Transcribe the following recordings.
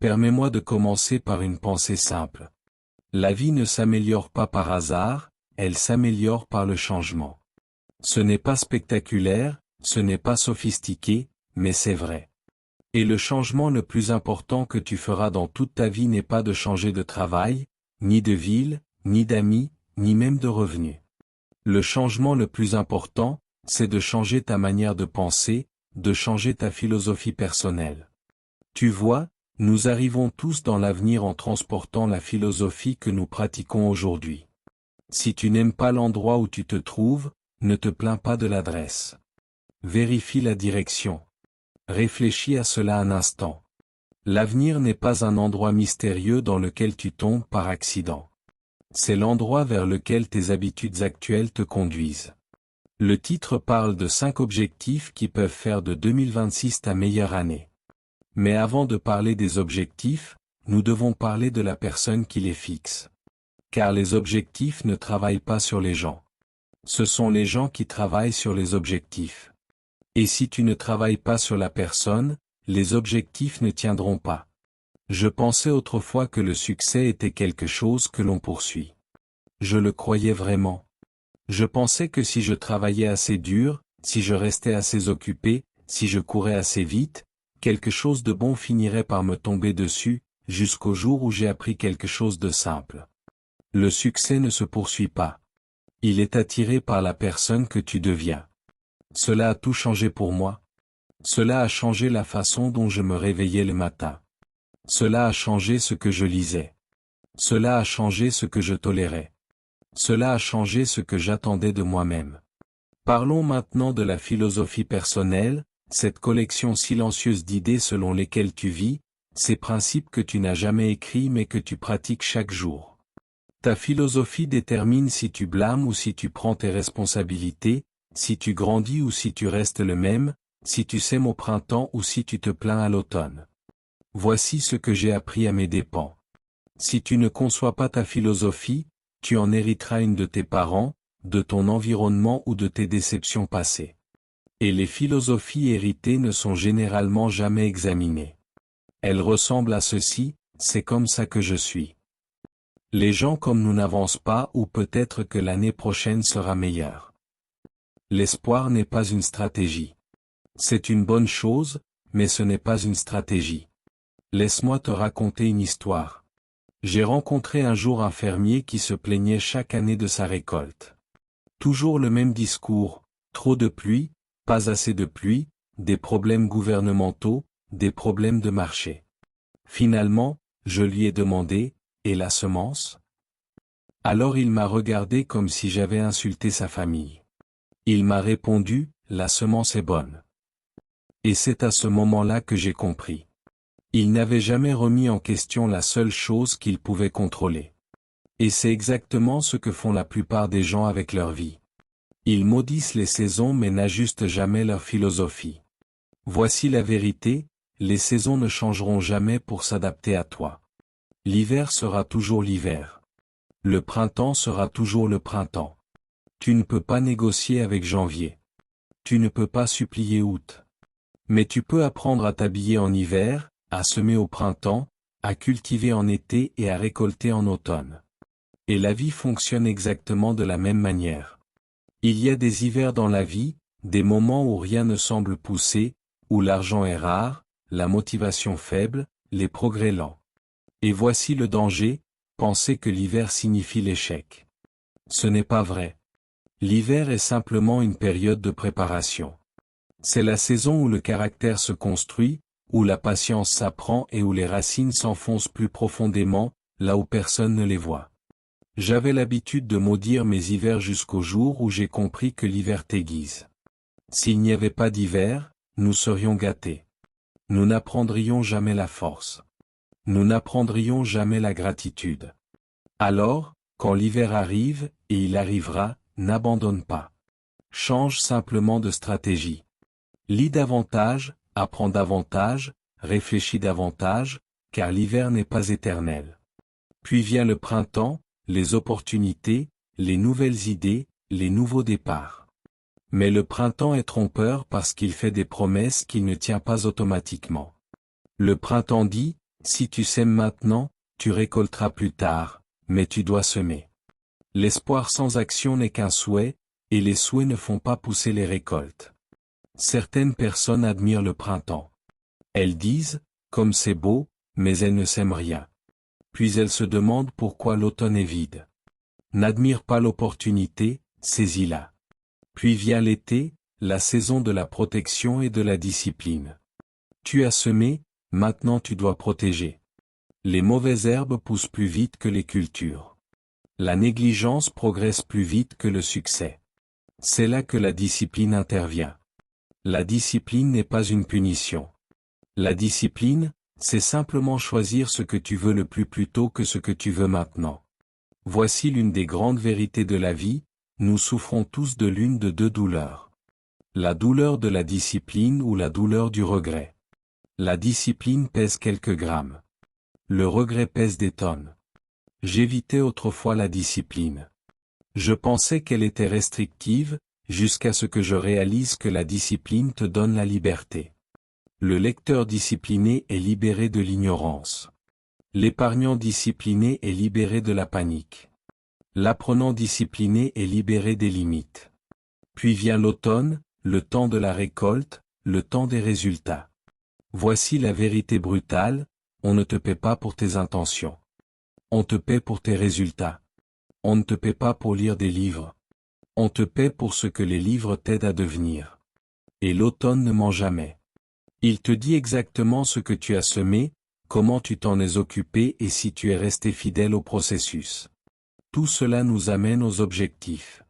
Permets-moi de commencer par une pensée simple. La vie ne s'améliore pas par hasard, elle s'améliore par le changement. Ce n'est pas spectaculaire, ce n'est pas sophistiqué, mais c'est vrai. Et le changement le plus important que tu feras dans toute ta vie n'est pas de changer de travail, ni de ville, ni d'amis, ni même de revenus. Le changement le plus important, c'est de changer ta manière de penser, de changer ta philosophie personnelle. Tu vois, nous arrivons tous dans l'avenir en transportant la philosophie que nous pratiquons aujourd'hui. Si tu n'aimes pas l'endroit où tu te trouves, ne te plains pas de l'adresse. Vérifie la direction. Réfléchis à cela un instant. L'avenir n'est pas un endroit mystérieux dans lequel tu tombes par accident. C'est l'endroit vers lequel tes habitudes actuelles te conduisent. Le titre parle de 5 objectifs qui peuvent faire de 2026 ta meilleure année. Mais avant de parler des objectifs, nous devons parler de la personne qui les fixe. Car les objectifs ne travaillent pas sur les gens. Ce sont les gens qui travaillent sur les objectifs. Et si tu ne travailles pas sur la personne, les objectifs ne tiendront pas. Je pensais autrefois que le succès était quelque chose que l'on poursuit. Je le croyais vraiment. Je pensais que si je travaillais assez dur, si je restais assez occupé, si je courais assez vite, quelque chose de bon finirait par me tomber dessus, jusqu'au jour où j'ai appris quelque chose de simple. Le succès ne se poursuit pas. Il est attiré par la personne que tu deviens. Cela a tout changé pour moi. Cela a changé la façon dont je me réveillais le matin. Cela a changé ce que je lisais. Cela a changé ce que je tolérais. Cela a changé ce que j'attendais de moi-même. Parlons maintenant de la philosophie personnelle, cette collection silencieuse d'idées selon lesquelles tu vis, ces principes que tu n'as jamais écrits mais que tu pratiques chaque jour. Ta philosophie détermine si tu blâmes ou si tu prends tes responsabilités, si tu grandis ou si tu restes le même, si tu sèmes au printemps ou si tu te plains à l'automne. Voici ce que j'ai appris à mes dépens. Si tu ne conçois pas ta philosophie, tu en hériteras une de tes parents, de ton environnement ou de tes déceptions passées. Et les philosophies héritées ne sont généralement jamais examinées. Elles ressemblent à ceci, c'est comme ça que je suis. Les gens comme nous n'avancent pas ou peut-être que l'année prochaine sera meilleure. L'espoir n'est pas une stratégie. C'est une bonne chose, mais ce n'est pas une stratégie. Laisse-moi te raconter une histoire. J'ai rencontré un jour un fermier qui se plaignait chaque année de sa récolte. Toujours le même discours, trop de pluie, pas assez de pluie, des problèmes gouvernementaux, des problèmes de marché. Finalement, je lui ai demandé, et la semence? Alors il m'a regardé comme si j'avais insulté sa famille. Il m'a répondu, la semence est bonne. Et c'est à ce moment-là que j'ai compris. Il n'avait jamais remis en question la seule chose qu'il pouvait contrôler. Et c'est exactement ce que font la plupart des gens avec leur vie. Ils maudissent les saisons mais n'ajustent jamais leur philosophie. Voici la vérité, les saisons ne changeront jamais pour s'adapter à toi. L'hiver sera toujours l'hiver. Le printemps sera toujours le printemps. Tu ne peux pas négocier avec janvier. Tu ne peux pas supplier août. Mais tu peux apprendre à t'habiller en hiver, à semer au printemps, à cultiver en été et à récolter en automne. Et la vie fonctionne exactement de la même manière. Il y a des hivers dans la vie, des moments où rien ne semble pousser, où l'argent est rare, la motivation faible, les progrès lents. Et voici le danger, penser que l'hiver signifie l'échec. Ce n'est pas vrai. L'hiver est simplement une période de préparation. C'est la saison où le caractère se construit, où la patience s'apprend et où les racines s'enfoncent plus profondément, là où personne ne les voit. J'avais l'habitude de maudire mes hivers jusqu'au jour où j'ai compris que l'hiver t'aiguise. S'il n'y avait pas d'hiver, nous serions gâtés. Nous n'apprendrions jamais la force. Nous n'apprendrions jamais la gratitude. Alors, quand l'hiver arrive, et il arrivera, n'abandonne pas. Change simplement de stratégie. Lis davantage, apprends davantage, réfléchis davantage, car l'hiver n'est pas éternel. Puis vient le printemps, les opportunités, les nouvelles idées, les nouveaux départs. Mais le printemps est trompeur parce qu'il fait des promesses qu'il ne tient pas automatiquement. Le printemps dit, Si tu sèmes maintenant, tu récolteras plus tard, mais tu dois semer. L'espoir sans action n'est qu'un souhait, et les souhaits ne font pas pousser les récoltes. Certaines personnes admirent le printemps. Elles disent, comme c'est beau, mais elles ne sèment rien. Puis elles se demandent pourquoi l'automne est vide. N'admire pas l'opportunité, saisis-la. Puis vient l'été, la saison de la protection et de la discipline. Tu as semé, maintenant tu dois protéger. Les mauvaises herbes poussent plus vite que les cultures. La négligence progresse plus vite que le succès. C'est là que la discipline intervient. La discipline n'est pas une punition. La discipline, c'est simplement choisir ce que tu veux le plus plutôt que ce que tu veux maintenant. Voici l'une des grandes vérités de la vie, nous souffrons tous de l'une de deux douleurs. La douleur de la discipline ou la douleur du regret. La discipline pèse quelques grammes. Le regret pèse des tonnes. J'évitais autrefois la discipline. Je pensais qu'elle était restrictive, jusqu'à ce que je réalise que la discipline te donne la liberté. Le lecteur discipliné est libéré de l'ignorance. L'épargnant discipliné est libéré de la panique. L'apprenant discipliné est libéré des limites. Puis vient l'automne, le temps de la récolte, le temps des résultats. Voici la vérité brutale, on ne te paie pas pour tes intentions. On te paie pour tes résultats. On ne te paie pas pour lire des livres. On te paie pour ce que les livres t'aident à devenir. Et l'automne ne ment jamais. Il te dit exactement ce que tu as semé, comment tu t'en es occupé et si tu es resté fidèle au processus. Tout cela nous amène aux objectifs.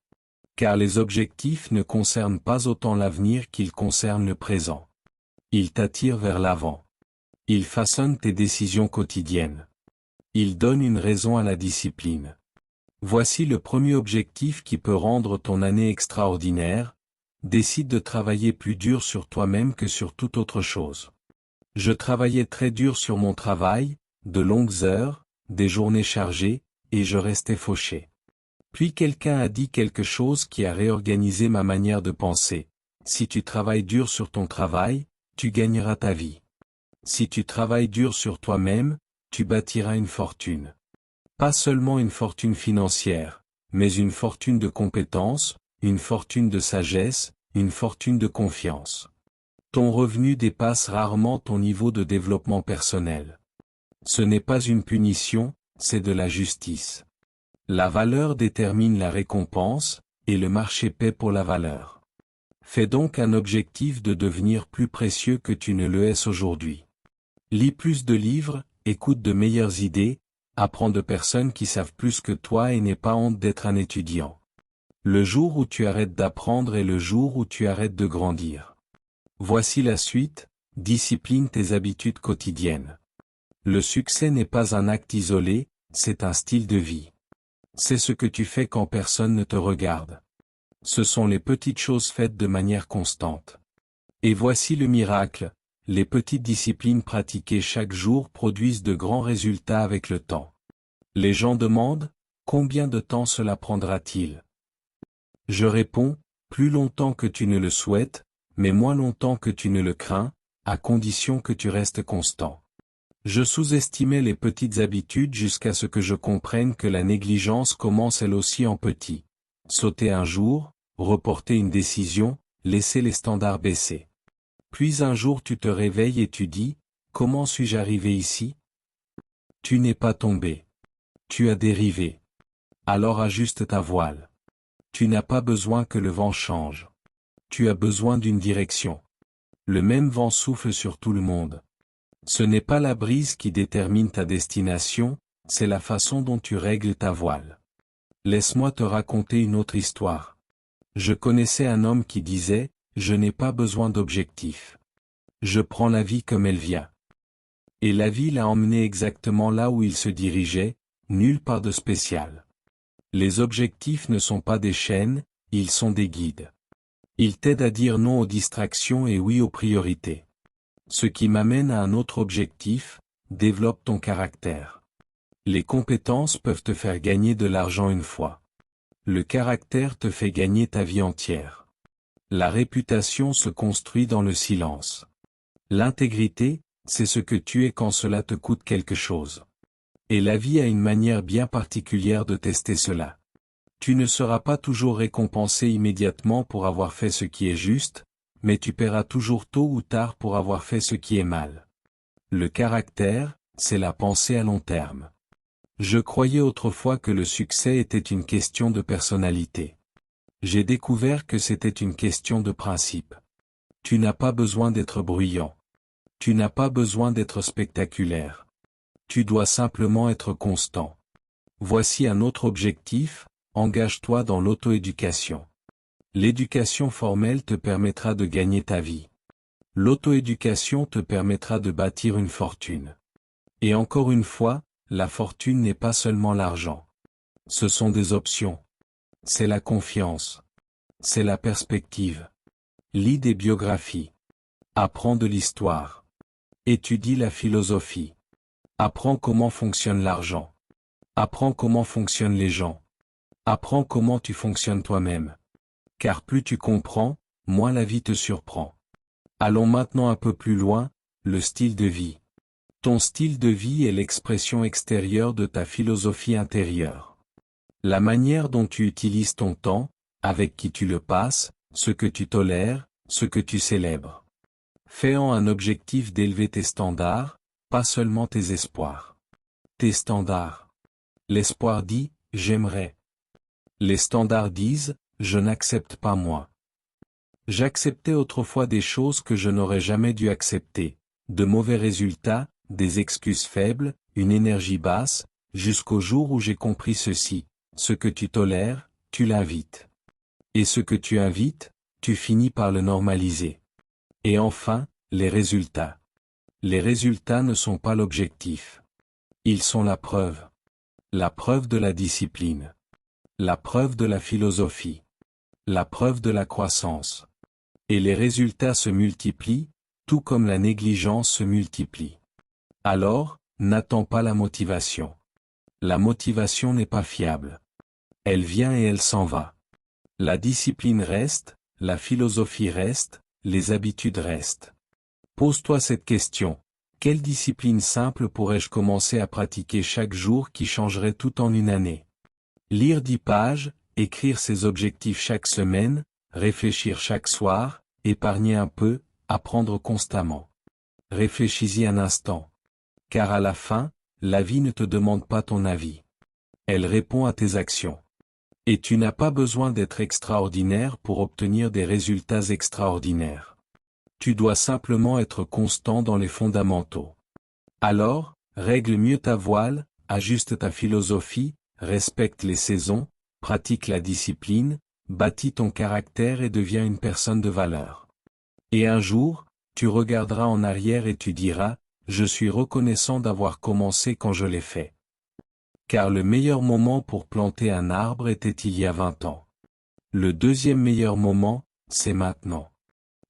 Car les objectifs ne concernent pas autant l'avenir qu'ils concernent le présent. Ils t'attirent vers l'avant. Ils façonnent tes décisions quotidiennes. Ils donnent une raison à la discipline. Voici le premier objectif qui peut rendre ton année extraordinaire. Décide de travailler plus dur sur toi-même que sur toute autre chose. Je travaillais très dur sur mon travail, de longues heures, des journées chargées, et je restais fauché. Puis quelqu'un a dit quelque chose qui a réorganisé ma manière de penser. Si tu travailles dur sur ton travail, tu gagneras ta vie. Si tu travailles dur sur toi-même, tu bâtiras une fortune. Pas seulement une fortune financière, mais une fortune de compétences, une fortune de sagesse, une fortune de confiance. Ton revenu dépasse rarement ton niveau de développement personnel. Ce n'est pas une punition, c'est de la justice. La valeur détermine la récompense, et le marché paie pour la valeur. Fais donc un objectif de devenir plus précieux que tu ne le es aujourd'hui. Lis plus de livres, écoute de meilleures idées, apprends de personnes qui savent plus que toi et n'aie pas honte d'être un étudiant. Le jour où tu arrêtes d'apprendre est le jour où tu arrêtes de grandir. Voici la suite, discipline tes habitudes quotidiennes. Le succès n'est pas un acte isolé, c'est un style de vie. C'est ce que tu fais quand personne ne te regarde. Ce sont les petites choses faites de manière constante. Et voici le miracle, les petites disciplines pratiquées chaque jour produisent de grands résultats avec le temps. Les gens demandent, combien de temps cela prendra-t-il? Je réponds, plus longtemps que tu ne le souhaites, mais moins longtemps que tu ne le crains, à condition que tu restes constant. Je sous-estimais les petites habitudes jusqu'à ce que je comprenne que la négligence commence elle aussi en petit. Sauter un jour, reporter une décision, laisser les standards baisser. Puis un jour tu te réveilles et tu dis, comment suis-je arrivé ici? Tu n'es pas tombé. Tu as dérivé. Alors ajuste ta voile. Tu n'as pas besoin que le vent change. Tu as besoin d'une direction. Le même vent souffle sur tout le monde. Ce n'est pas la brise qui détermine ta destination, c'est la façon dont tu règles ta voile. Laisse-moi te raconter une autre histoire. Je connaissais un homme qui disait, je n'ai pas besoin d'objectifs. Je prends la vie comme elle vient. Et la vie l'a emmené exactement là où il se dirigeait, nulle part de spécial. Les objectifs ne sont pas des chaînes, ils sont des guides. Ils t'aident à dire non aux distractions et oui aux priorités. Ce qui m'amène à un autre objectif, développe ton caractère. Les compétences peuvent te faire gagner de l'argent une fois. Le caractère te fait gagner ta vie entière. La réputation se construit dans le silence. L'intégrité, c'est ce que tu es quand cela te coûte quelque chose. Et la vie a une manière bien particulière de tester cela. Tu ne seras pas toujours récompensé immédiatement pour avoir fait ce qui est juste, mais tu paieras toujours tôt ou tard pour avoir fait ce qui est mal. Le caractère, c'est la pensée à long terme. Je croyais autrefois que le succès était une question de personnalité. J'ai découvert que c'était une question de principe. Tu n'as pas besoin d'être bruyant. Tu n'as pas besoin d'être spectaculaire. Tu dois simplement être constant. Voici un autre objectif, engage-toi dans l'auto-éducation. L'éducation formelle te permettra de gagner ta vie. L'auto-éducation te permettra de bâtir une fortune. Et encore une fois, la fortune n'est pas seulement l'argent. Ce sont des options. C'est la confiance. C'est la perspective. Lis des biographies. Apprends de l'histoire. Étudie la philosophie. Apprends comment fonctionne l'argent. Apprends comment fonctionnent les gens. Apprends comment tu fonctionnes toi-même. Car plus tu comprends, moins la vie te surprend. Allons maintenant un peu plus loin, le style de vie. Ton style de vie est l'expression extérieure de ta philosophie intérieure. La manière dont tu utilises ton temps, avec qui tu le passes, ce que tu tolères, ce que tu célèbres. Fais-en un objectif d'élever tes standards, pas seulement tes espoirs. Tes standards. L'espoir dit, j'aimerais. Les standards disent, je n'accepte pas moi. J'acceptais autrefois des choses que je n'aurais jamais dû accepter, de mauvais résultats, des excuses faibles, une énergie basse, jusqu'au jour où j'ai compris ceci, ce que tu tolères, tu l'invites. Et ce que tu invites, tu finis par le normaliser. Et enfin, les résultats. Les résultats ne sont pas l'objectif. Ils sont la preuve. La preuve de la discipline. La preuve de la philosophie. La preuve de la croissance. Et les résultats se multiplient, tout comme la négligence se multiplie. Alors, n'attends pas la motivation. La motivation n'est pas fiable. Elle vient et elle s'en va. La discipline reste, la philosophie reste, les habitudes restent. Pose-toi cette question. Quelle discipline simple pourrais-je commencer à pratiquer chaque jour qui changerait tout en une année? Lire 10 pages, écrire ses objectifs chaque semaine, réfléchir chaque soir, épargner un peu, apprendre constamment. Réfléchis-y un instant. Car à la fin, la vie ne te demande pas ton avis. Elle répond à tes actions. Et tu n'as pas besoin d'être extraordinaire pour obtenir des résultats extraordinaires. Tu dois simplement être constant dans les fondamentaux. Alors, règle mieux ta voile, ajuste ta philosophie, respecte les saisons, pratique la discipline, bâtis ton caractère et deviens une personne de valeur. Et un jour, tu regarderas en arrière et tu diras, je suis reconnaissant d'avoir commencé quand je l'ai fait. Car le meilleur moment pour planter un arbre était il y a 20 ans. Le deuxième meilleur moment, c'est maintenant.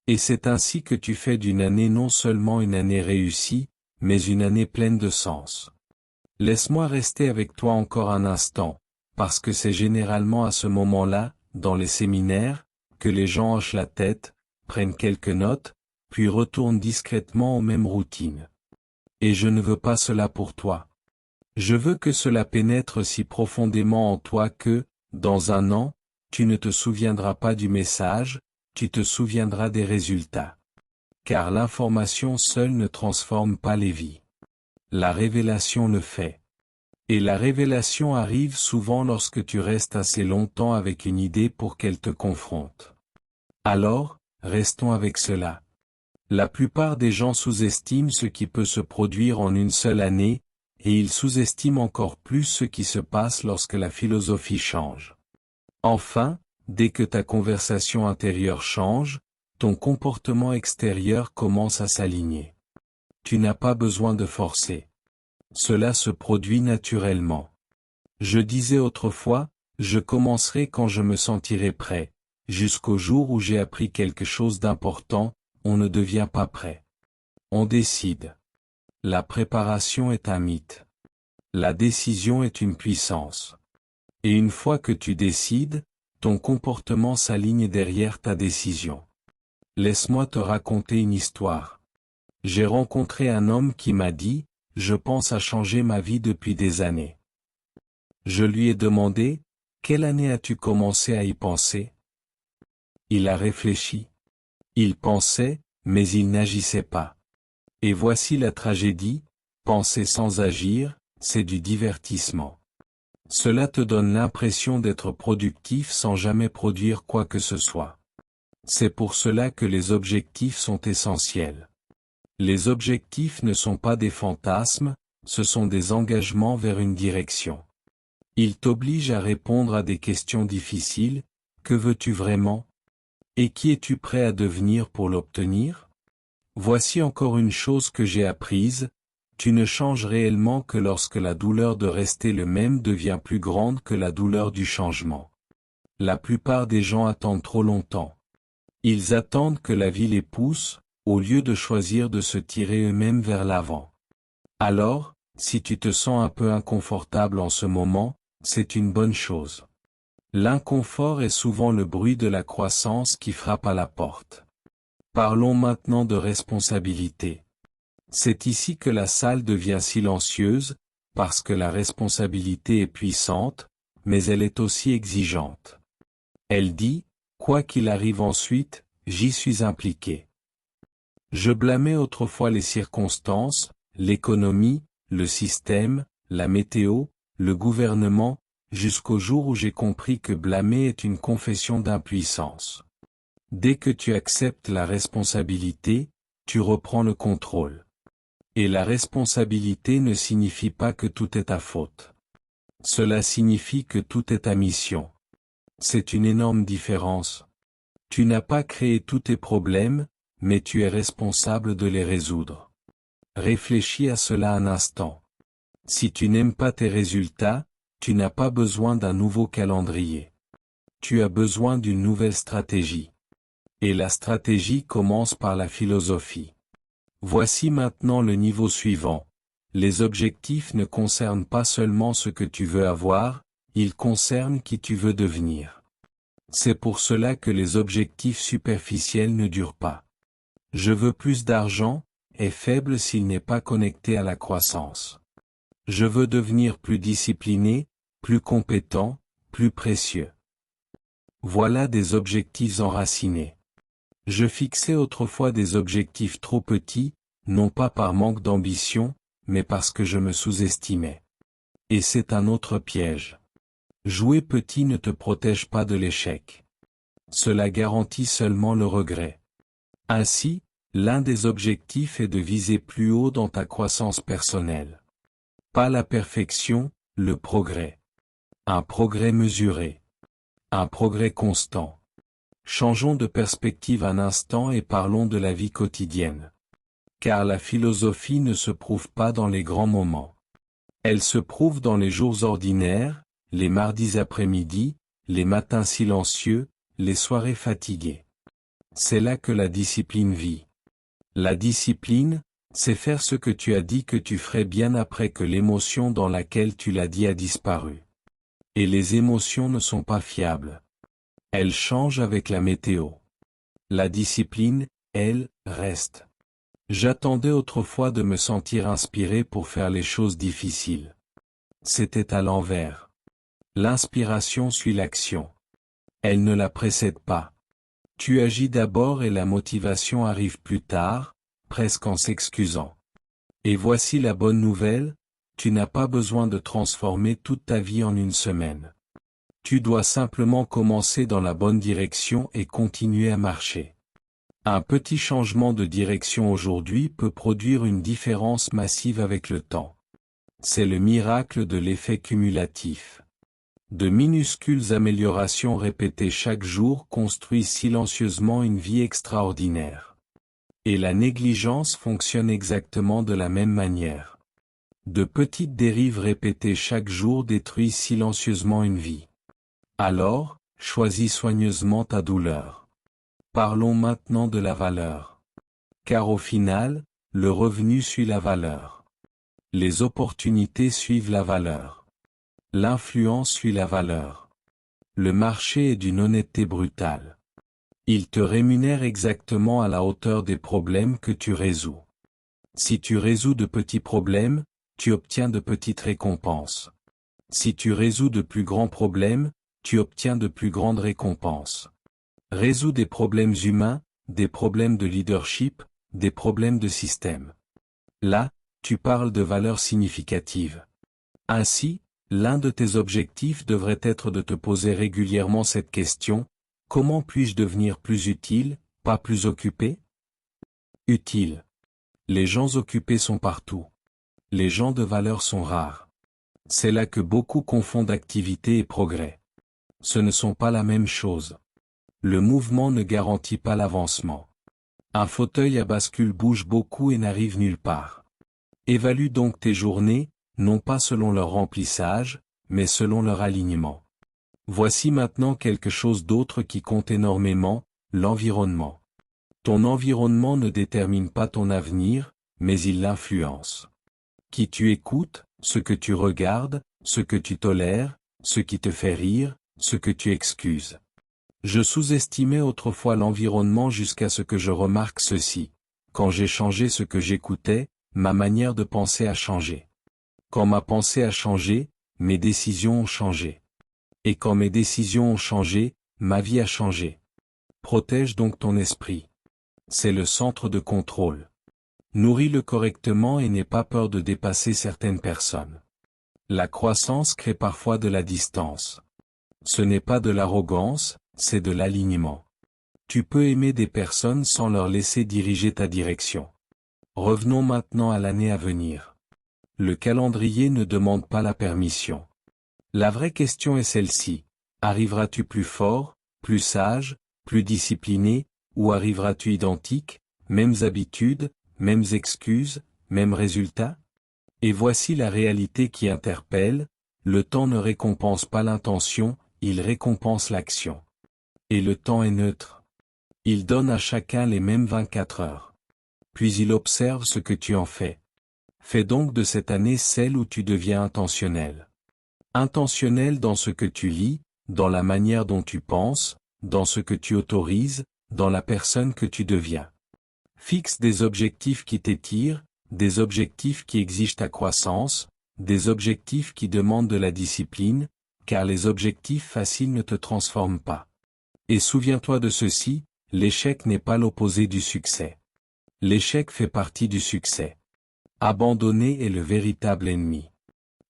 Et c'est ainsi que tu fais d'une année non seulement une année réussie, mais une année pleine de sens. Laisse-moi rester avec toi encore un instant, parce que c'est généralement à ce moment-là, dans les séminaires, que les gens hochent la tête, prennent quelques notes, puis retournent discrètement aux mêmes routines. Et je ne veux pas cela pour toi. Je veux que cela pénètre si profondément en toi que, dans un an, tu ne te souviendras pas du message, tu te souviendras des résultats. Car l'information seule ne transforme pas les vies. La révélation le fait. Et la révélation arrive souvent lorsque tu restes assez longtemps avec une idée pour qu'elle te confronte. Alors, restons avec cela. La plupart des gens sous-estiment ce qui peut se produire en une seule année, et ils sous-estiment encore plus ce qui se passe lorsque la philosophie change. Enfin, dès que ta conversation intérieure change, ton comportement extérieur commence à s'aligner. Tu n'as pas besoin de forcer. Cela se produit naturellement. Je disais autrefois, je commencerai quand je me sentirai prêt, jusqu'au jour où j'ai appris quelque chose d'important, on ne devient pas prêt. On décide. La préparation est un mythe. La décision est une puissance. Et une fois que tu décides, ton comportement s'aligne derrière ta décision. Laisse-moi te raconter une histoire. J'ai rencontré un homme qui m'a dit, je pense à changer ma vie depuis des années. Je lui ai demandé, quelle année as-tu commencé à y penser? Il a réfléchi. Il pensait, mais il n'agissait pas. Et voici la tragédie, penser sans agir, c'est du divertissement. Cela te donne l'impression d'être productif sans jamais produire quoi que ce soit. C'est pour cela que les objectifs sont essentiels. Les objectifs ne sont pas des fantasmes, ce sont des engagements vers une direction. Ils t'obligent à répondre à des questions difficiles, que veux-tu vraiment? Et qui es-tu prêt à devenir pour l'obtenir? Voici encore une chose que j'ai apprise, tu ne changes réellement que lorsque la douleur de rester le même devient plus grande que la douleur du changement. La plupart des gens attendent trop longtemps. Ils attendent que la vie les pousse, au lieu de choisir de se tirer eux-mêmes vers l'avant. Alors, si tu te sens un peu inconfortable en ce moment, c'est une bonne chose. L'inconfort est souvent le bruit de la croissance qui frappe à la porte. Parlons maintenant de responsabilité. C'est ici que la salle devient silencieuse, parce que la responsabilité est puissante, mais elle est aussi exigeante. Elle dit, quoi qu'il arrive ensuite, j'y suis impliqué. Je blâmais autrefois les circonstances, l'économie, le système, la météo, le gouvernement, jusqu'au jour où j'ai compris que blâmer est une confession d'impuissance. Dès que tu acceptes la responsabilité, tu reprends le contrôle. Et la responsabilité ne signifie pas que tout est ta faute. Cela signifie que tout est ta mission. C'est une énorme différence. Tu n'as pas créé tous tes problèmes, mais tu es responsable de les résoudre. Réfléchis à cela un instant. Si tu n'aimes pas tes résultats, tu n'as pas besoin d'un nouveau calendrier. Tu as besoin d'une nouvelle stratégie. Et la stratégie commence par la philosophie. Voici maintenant le niveau suivant. Les objectifs ne concernent pas seulement ce que tu veux avoir, ils concernent qui tu veux devenir. C'est pour cela que les objectifs superficiels ne durent pas. Je veux plus d'argent, est faible s'il n'est pas connecté à la croissance. Je veux devenir plus discipliné, plus compétent, plus précieux. Voilà des objectifs enracinés. Je fixais autrefois des objectifs trop petits, non pas par manque d'ambition, mais parce que je me sous-estimais. Et c'est un autre piège. Jouer petit ne te protège pas de l'échec. Cela garantit seulement le regret. Ainsi, l'un des objectifs est de viser plus haut dans ta croissance personnelle. Pas la perfection, le progrès. Un progrès mesuré. Un progrès constant. Changeons de perspective un instant et parlons de la vie quotidienne. Car la philosophie ne se prouve pas dans les grands moments. Elle se prouve dans les jours ordinaires, les mardis après-midi, les matins silencieux, les soirées fatiguées. C'est là que la discipline vit. La discipline, c'est faire ce que tu as dit que tu ferais bien après que l'émotion dans laquelle tu l'as dit a disparu. Et les émotions ne sont pas fiables. Elles changent avec la météo. La discipline, elle, reste. J'attendais autrefois de me sentir inspiré pour faire les choses difficiles. C'était à l'envers. L'inspiration suit l'action. Elle ne la précède pas. Tu agis d'abord et la motivation arrive plus tard, presque en s'excusant. Et voici la bonne nouvelle, tu n'as pas besoin de transformer toute ta vie en une semaine. Tu dois simplement commencer dans la bonne direction et continuer à marcher. Un petit changement de direction aujourd'hui peut produire une différence massive avec le temps. C'est le miracle de l'effet cumulatif. De minuscules améliorations répétées chaque jour construisent silencieusement une vie extraordinaire. Et la négligence fonctionne exactement de la même manière. De petites dérives répétées chaque jour détruisent silencieusement une vie. Alors, choisis soigneusement ta douleur. Parlons maintenant de la valeur. Car au final, le revenu suit la valeur. Les opportunités suivent la valeur. L'influence suit la valeur. Le marché est d'une honnêteté brutale. Il te rémunère exactement à la hauteur des problèmes que tu résous. Si tu résous de petits problèmes, tu obtiens de petites récompenses. Si tu résous de plus grands problèmes, tu obtiens de plus grandes récompenses. Résous des problèmes humains, des problèmes de leadership, des problèmes de système. Là, tu parles de valeurs significatives. Ainsi, l'un de tes objectifs devrait être de te poser régulièrement cette question: comment puis-je devenir plus utile, pas plus occupé? Utile. Les gens occupés sont partout. Les gens de valeur sont rares. C'est là que beaucoup confondent activité et progrès. Ce ne sont pas la même chose. Le mouvement ne garantit pas l'avancement. Un fauteuil à bascule bouge beaucoup et n'arrive nulle part. Évalue donc tes journées, non pas selon leur remplissage, mais selon leur alignement. Voici maintenant quelque chose d'autre qui compte énormément, l'environnement. Ton environnement ne détermine pas ton avenir, mais il l'influence. Qui tu écoutes, ce que tu regardes, ce que tu tolères, ce qui te fait rire, ce que tu excuses. Je sous-estimais autrefois l'environnement jusqu'à ce que je remarque ceci. Quand j'ai changé ce que j'écoutais, ma manière de penser a changé. Quand ma pensée a changé, mes décisions ont changé. Et quand mes décisions ont changé, ma vie a changé. Protège donc ton esprit. C'est le centre de contrôle. Nourris-le correctement et n'aie pas peur de dépasser certaines personnes. La croissance crée parfois de la distance. Ce n'est pas de l'arrogance, c'est de l'alignement. Tu peux aimer des personnes sans leur laisser diriger ta direction. Revenons maintenant à l'année à venir. Le calendrier ne demande pas la permission. La vraie question est celle-ci. Arriveras-tu plus fort, plus sage, plus discipliné, ou arriveras-tu identique, mêmes habitudes, mêmes excuses, mêmes résultats? Et voici la réalité qui interpelle: le temps ne récompense pas l'intention, il récompense l'action. Et le temps est neutre. Il donne à chacun les mêmes 24 heures. Puis il observe ce que tu en fais. Fais donc de cette année celle où tu deviens intentionnel. Intentionnel dans ce que tu lis, dans la manière dont tu penses, dans ce que tu autorises, dans la personne que tu deviens. Fixe des objectifs qui t'étirent, des objectifs qui exigent ta croissance, des objectifs qui demandent de la discipline, car les objectifs faciles ne te transforment pas. Et souviens-toi de ceci, l'échec n'est pas l'opposé du succès. L'échec fait partie du succès. Abandonner est le véritable ennemi.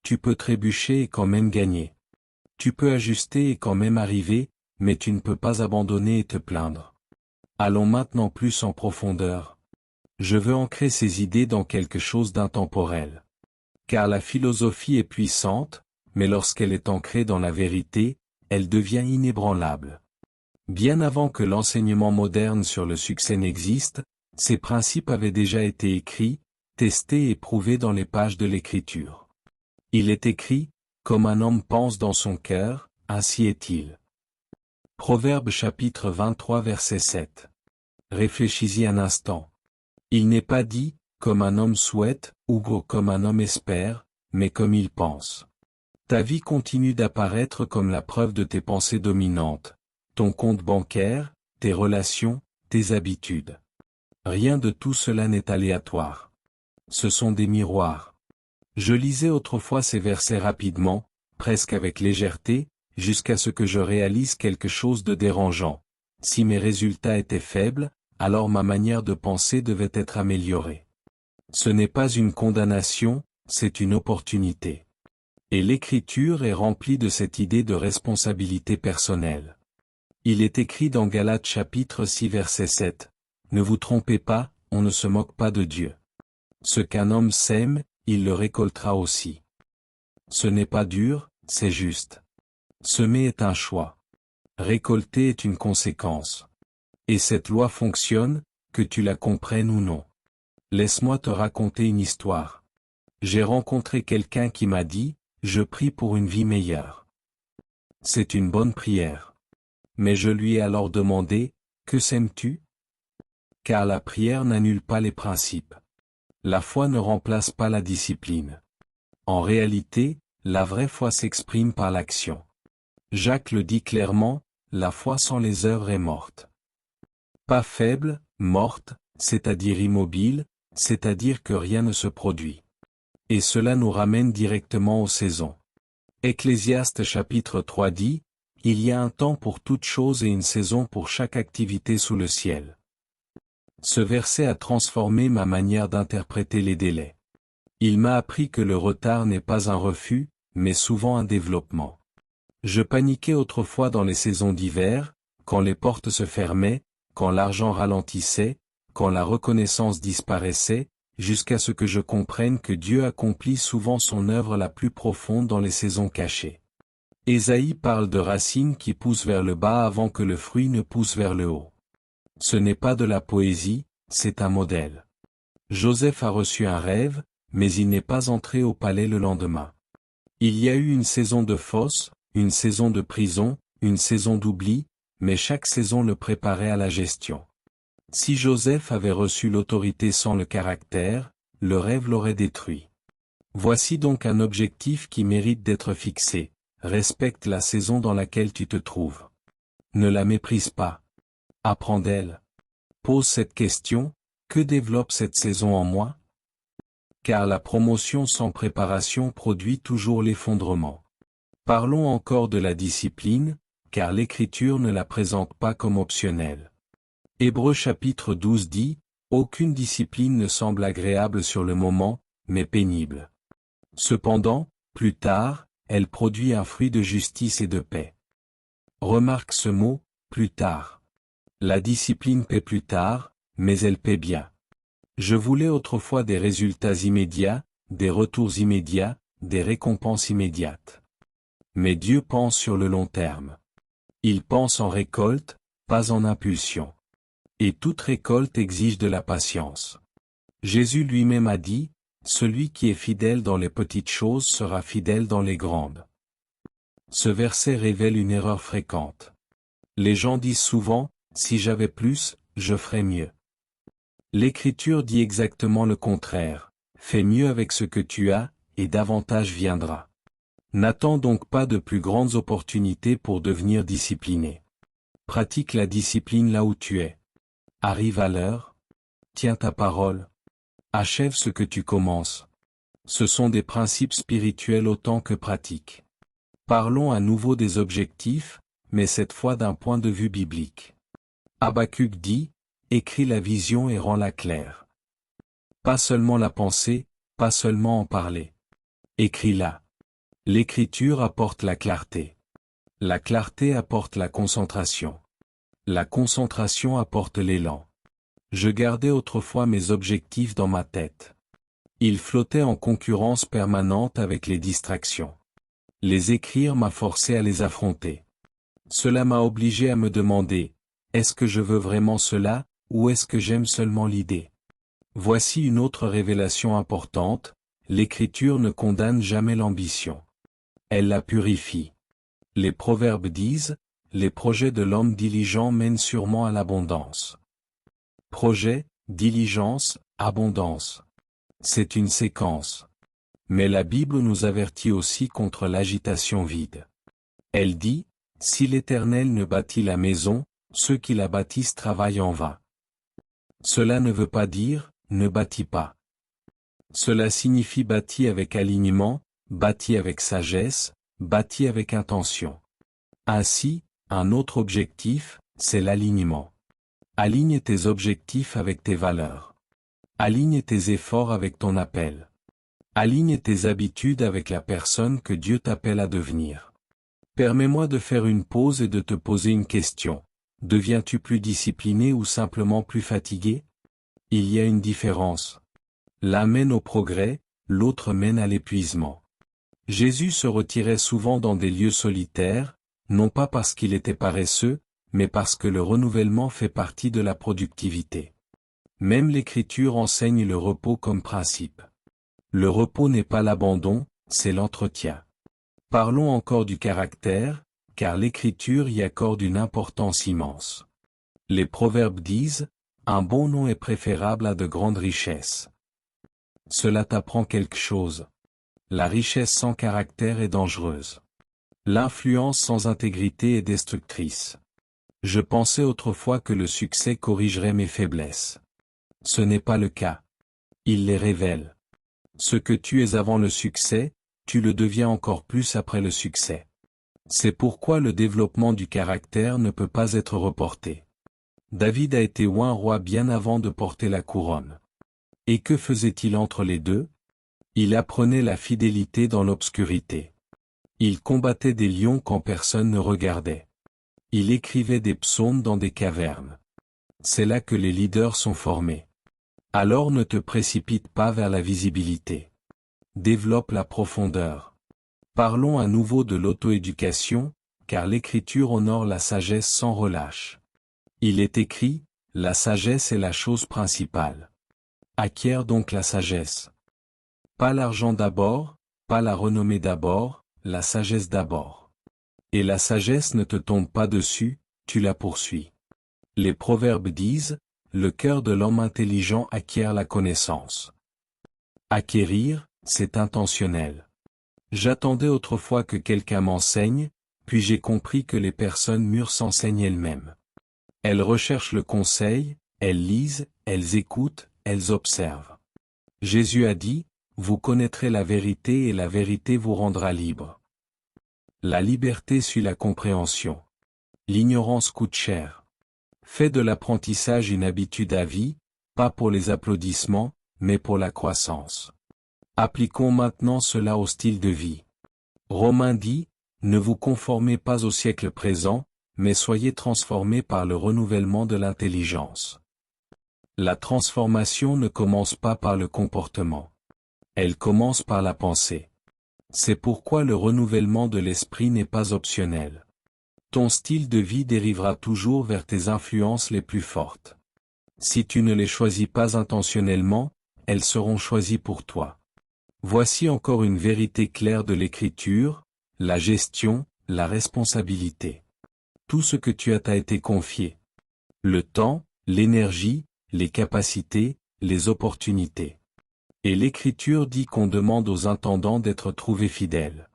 Tu peux trébucher et quand même gagner. Tu peux ajuster et quand même arriver, mais tu ne peux pas abandonner et te plaindre. Allons maintenant plus en profondeur. Je veux ancrer ces idées dans quelque chose d'intemporel. Car la philosophie est puissante, mais lorsqu'elle est ancrée dans la vérité, elle devient inébranlable. Bien avant que l'enseignement moderne sur le succès n'existe, ces principes avaient déjà été écrits, testés et prouvés dans les pages de l'Écriture. Il est écrit: comme un homme pense dans son cœur, ainsi est-il. Proverbe chapitre 23 verset 7. Réfléchis-y un instant. Il n'est pas dit, comme un homme souhaite, ou comme un homme espère, mais comme il pense. Ta vie continue d'apparaître comme la preuve de tes pensées dominantes, ton compte bancaire, tes relations, tes habitudes. Rien de tout cela n'est aléatoire. Ce sont des miroirs. Je lisais autrefois ces versets rapidement, presque avec légèreté, jusqu'à ce que je réalise quelque chose de dérangeant. Si mes résultats étaient faibles, alors ma manière de penser devait être améliorée. Ce n'est pas une condamnation, c'est une opportunité. Et l'Écriture est remplie de cette idée de responsabilité personnelle. Il est écrit dans Galates chapitre 6 verset 7. Ne vous trompez pas, on ne se moque pas de Dieu. Ce qu'un homme sème, il le récoltera aussi. Ce n'est pas dur, c'est juste. Semer est un choix. Récolter est une conséquence. Et cette loi fonctionne, que tu la comprennes ou non. Laisse-moi te raconter une histoire. J'ai rencontré quelqu'un qui m'a dit: je prie pour une vie meilleure. C'est une bonne prière. Mais je lui ai alors demandé: que sèmes-tu? Car la prière n'annule pas les principes. La foi ne remplace pas la discipline. En réalité, la vraie foi s'exprime par l'action. Jacques le dit clairement: la foi sans les œuvres est morte. Pas faible, morte, c'est-à-dire immobile, c'est-à-dire que rien ne se produit. Et cela nous ramène directement aux saisons. Ecclésiaste chapitre 3 dit, « Il y a un temps pour toute chose et une saison pour chaque activité sous le ciel. » Ce verset a transformé ma manière d'interpréter les délais. Il m'a appris que le retard n'est pas un refus, mais souvent un développement. Je paniquais autrefois dans les saisons d'hiver, quand les portes se fermaient, quand l'argent ralentissait, quand la reconnaissance disparaissait, jusqu'à ce que je comprenne que Dieu accomplit souvent son œuvre la plus profonde dans les saisons cachées. Ésaïe parle de racines qui poussent vers le bas avant que le fruit ne pousse vers le haut. Ce n'est pas de la poésie, c'est un modèle. Joseph a reçu un rêve, mais il n'est pas entré au palais le lendemain. Il y a eu une saison de fosse, une saison de prison, une saison d'oubli, mais chaque saison le préparait à la gestion. Si Joseph avait reçu l'autorité sans le caractère, le rêve l'aurait détruit. Voici donc un objectif qui mérite d'être fixé. Respecte la saison dans laquelle tu te trouves. Ne la méprise pas. Apprends d'elle. Pose cette question, que développe cette saison en moi? Car la promotion sans préparation produit toujours l'effondrement. Parlons encore de la discipline, car l'Écriture ne la présente pas comme optionnelle. Hébreux chapitre 12 dit, « Aucune discipline ne semble agréable sur le moment, mais pénible. Cependant, plus tard, elle produit un fruit de justice et de paix. » Remarque ce mot, plus tard. La discipline paie plus tard, mais elle paie bien. Je voulais autrefois des résultats immédiats, des retours immédiats, des récompenses immédiates. Mais Dieu pense sur le long terme. Il pense en récolte, pas en impulsion. Et toute récolte exige de la patience. Jésus lui-même a dit, « Celui qui est fidèle dans les petites choses sera fidèle dans les grandes. » Ce verset révèle une erreur fréquente. Les gens disent souvent, « Si j'avais plus, je ferais mieux. » L'Écriture dit exactement le contraire, « Fais mieux avec ce que tu as, et davantage viendra. » N'attends donc pas de plus grandes opportunités pour devenir discipliné. Pratique la discipline là où tu es. Arrive à l'heure. Tiens ta parole. Achève ce que tu commences. Ce sont des principes spirituels autant que pratiques. Parlons à nouveau des objectifs, mais cette fois d'un point de vue biblique. Habacuc dit, « Écris la vision et rends-la claire. » Pas seulement la penser, pas seulement en parler. Écris-la. L'écriture apporte la clarté. La clarté apporte la concentration. La concentration apporte l'élan. Je gardais autrefois mes objectifs dans ma tête. Ils flottaient en concurrence permanente avec les distractions. Les écrire m'a forcé à les affronter. Cela m'a obligé à me demander, est-ce que je veux vraiment cela, ou est-ce que j'aime seulement l'idée? Voici une autre révélation importante, l'Écriture ne condamne jamais l'ambition. Elle la purifie. Les proverbes disent, les projets de l'homme diligent mènent sûrement à l'abondance. Projet, diligence, abondance. C'est une séquence. Mais la Bible nous avertit aussi contre l'agitation vide. Elle dit, si l'Éternel ne bâtit la maison, ceux qui la bâtissent travaillent en vain. Cela ne veut pas dire, ne bâtis pas. Cela signifie bâti avec alignement, bâti avec sagesse, bâti avec intention. Ainsi, un autre objectif, c'est l'alignement. Aligne tes objectifs avec tes valeurs. Aligne tes efforts avec ton appel. Aligne tes habitudes avec la personne que Dieu t'appelle à devenir. Permets-moi de faire une pause et de te poser une question. Deviens-tu plus discipliné ou simplement plus fatigué? Il y a une différence. L'un mène au progrès, l'autre mène à l'épuisement. Jésus se retirait souvent dans des lieux solitaires, non pas parce qu'il était paresseux, mais parce que le renouvellement fait partie de la productivité. Même l'Écriture enseigne le repos comme principe. Le repos n'est pas l'abandon, c'est l'entretien. Parlons encore du caractère, car l'Écriture y accorde une importance immense. Les proverbes disent, « Un bon nom est préférable à de grandes richesses. » Cela t'apprend quelque chose. La richesse sans caractère est dangereuse. L'influence sans intégrité est destructrice. Je pensais autrefois que le succès corrigerait mes faiblesses. Ce n'est pas le cas. Il les révèle. Ce que tu es avant le succès, tu le deviens encore plus après le succès. C'est pourquoi le développement du caractère ne peut pas être reporté. David a été oint roi bien avant de porter la couronne. Et que faisait-il entre les deux? Il apprenait la fidélité dans l'obscurité. Il combattait des lions quand personne ne regardait. Il écrivait des psaumes dans des cavernes. C'est là que les leaders sont formés. Alors ne te précipite pas vers la visibilité. Développe la profondeur. Parlons à nouveau de l'auto-éducation, car l'écriture honore la sagesse sans relâche. Il est écrit, la sagesse est la chose principale. Acquiert donc la sagesse. Pas l'argent d'abord, pas la renommée d'abord, la sagesse d'abord. Et la sagesse ne te tombe pas dessus, tu la poursuis. Les proverbes disent, le cœur de l'homme intelligent acquiert la connaissance. Acquérir, c'est intentionnel. J'attendais autrefois que quelqu'un m'enseigne, puis j'ai compris que les personnes mûres s'enseignent elles-mêmes. Elles recherchent le conseil, elles lisent, elles écoutent, elles observent. Jésus a dit, vous connaîtrez la vérité et la vérité vous rendra libre. La liberté suit la compréhension. L'ignorance coûte cher. Fais de l'apprentissage une habitude à vie, pas pour les applaudissements, mais pour la croissance. Appliquons maintenant cela au style de vie. Romains dit, ne vous conformez pas au siècle présent, mais soyez transformés par le renouvellement de l'intelligence. La transformation ne commence pas par le comportement. Elle commence par la pensée. C'est pourquoi le renouvellement de l'esprit n'est pas optionnel. Ton style de vie dérivera toujours vers tes influences les plus fortes. Si tu ne les choisis pas intentionnellement, elles seront choisies pour toi. Voici encore une vérité claire de l'écriture, la gestion, la responsabilité. Tout ce que tu as t'a été confié. Le temps, l'énergie, les capacités, les opportunités. Et l'écriture dit qu'on demande aux intendants d'être trouvés fidèles.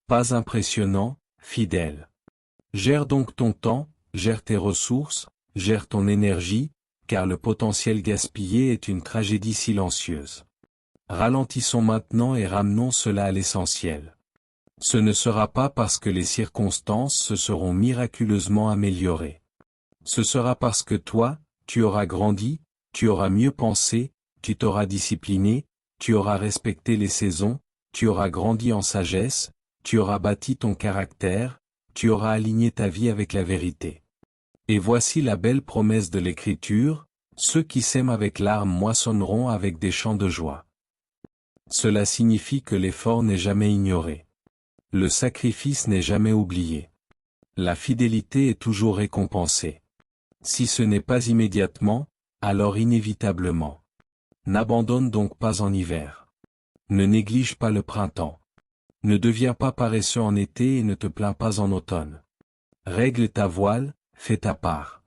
Pas impressionnant, fidèle. Gère donc ton temps, gère tes ressources, gère ton énergie, car le potentiel gaspillé est une tragédie silencieuse. Ralentissons maintenant et ramenons cela à l'essentiel. Ce ne sera pas parce que les circonstances se seront miraculeusement améliorées. Ce sera parce que toi, tu auras grandi, tu auras mieux pensé, tu t'auras discipliné, tu auras respecté les saisons, tu auras grandi en sagesse, tu auras bâti ton caractère, tu auras aligné ta vie avec la vérité. Et voici la belle promesse de l'Écriture, ceux qui sèment avec larmes moissonneront avec des chants de joie. Cela signifie que l'effort n'est jamais ignoré. Le sacrifice n'est jamais oublié. La fidélité est toujours récompensée. Si ce n'est pas immédiatement, alors inévitablement. N'abandonne donc pas en hiver. Ne néglige pas le printemps. Ne deviens pas paresseux en été et ne te plains pas en automne. Règle ta voile, fais ta part.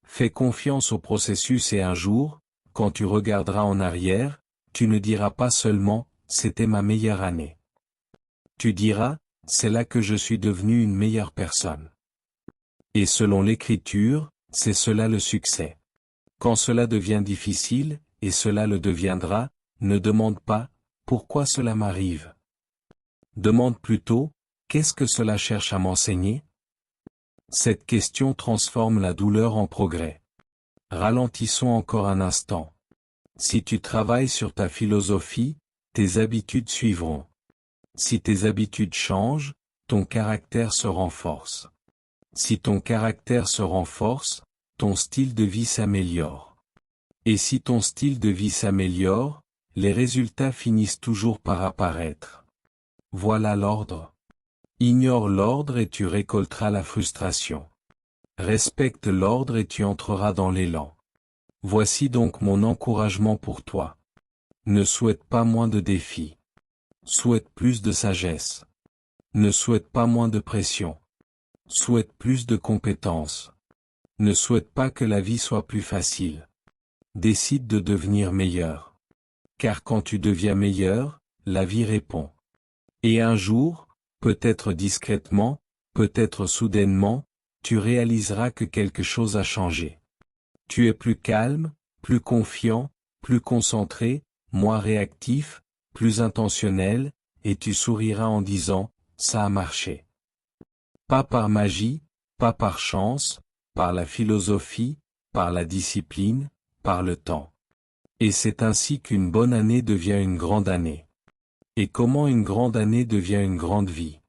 Fais confiance au processus et un jour, quand tu regarderas en arrière, tu ne diras pas seulement, c'était ma meilleure année. Tu diras, c'est là que je suis devenu une meilleure personne. Et selon l'Écriture, c'est cela le succès. Quand cela devient difficile, et cela le deviendra, ne demande pas, pourquoi cela m'arrive? Demande plutôt, qu'est-ce que cela cherche à m'enseigner? Cette question transforme la douleur en progrès. Ralentissons encore un instant. Si tu travailles sur ta philosophie, tes habitudes suivront. Si tes habitudes changent, ton caractère se renforce. Si ton caractère se renforce, ton style de vie s'améliore. Et si ton style de vie s'améliore, les résultats finissent toujours par apparaître. Voilà l'ordre. Ignore l'ordre et tu récolteras la frustration. Respecte l'ordre et tu entreras dans l'élan. Voici donc mon encouragement pour toi. Ne souhaite pas moins de défis. Souhaite plus de sagesse. Ne souhaite pas moins de pression. Souhaite plus de compétences. Ne souhaite pas que la vie soit plus facile. Décide de devenir meilleur. Car quand tu deviens meilleur, la vie répond. Et un jour, peut-être discrètement, peut-être soudainement, tu réaliseras que quelque chose a changé. Tu es plus calme, plus confiant, plus concentré, moins réactif, plus intentionnel, et tu souriras en disant, ça a marché. Pas par magie, pas par chance, par la philosophie, par la discipline, par le temps. Et c'est ainsi qu'une bonne année devient une grande année. Et comment une grande année devient une grande vie.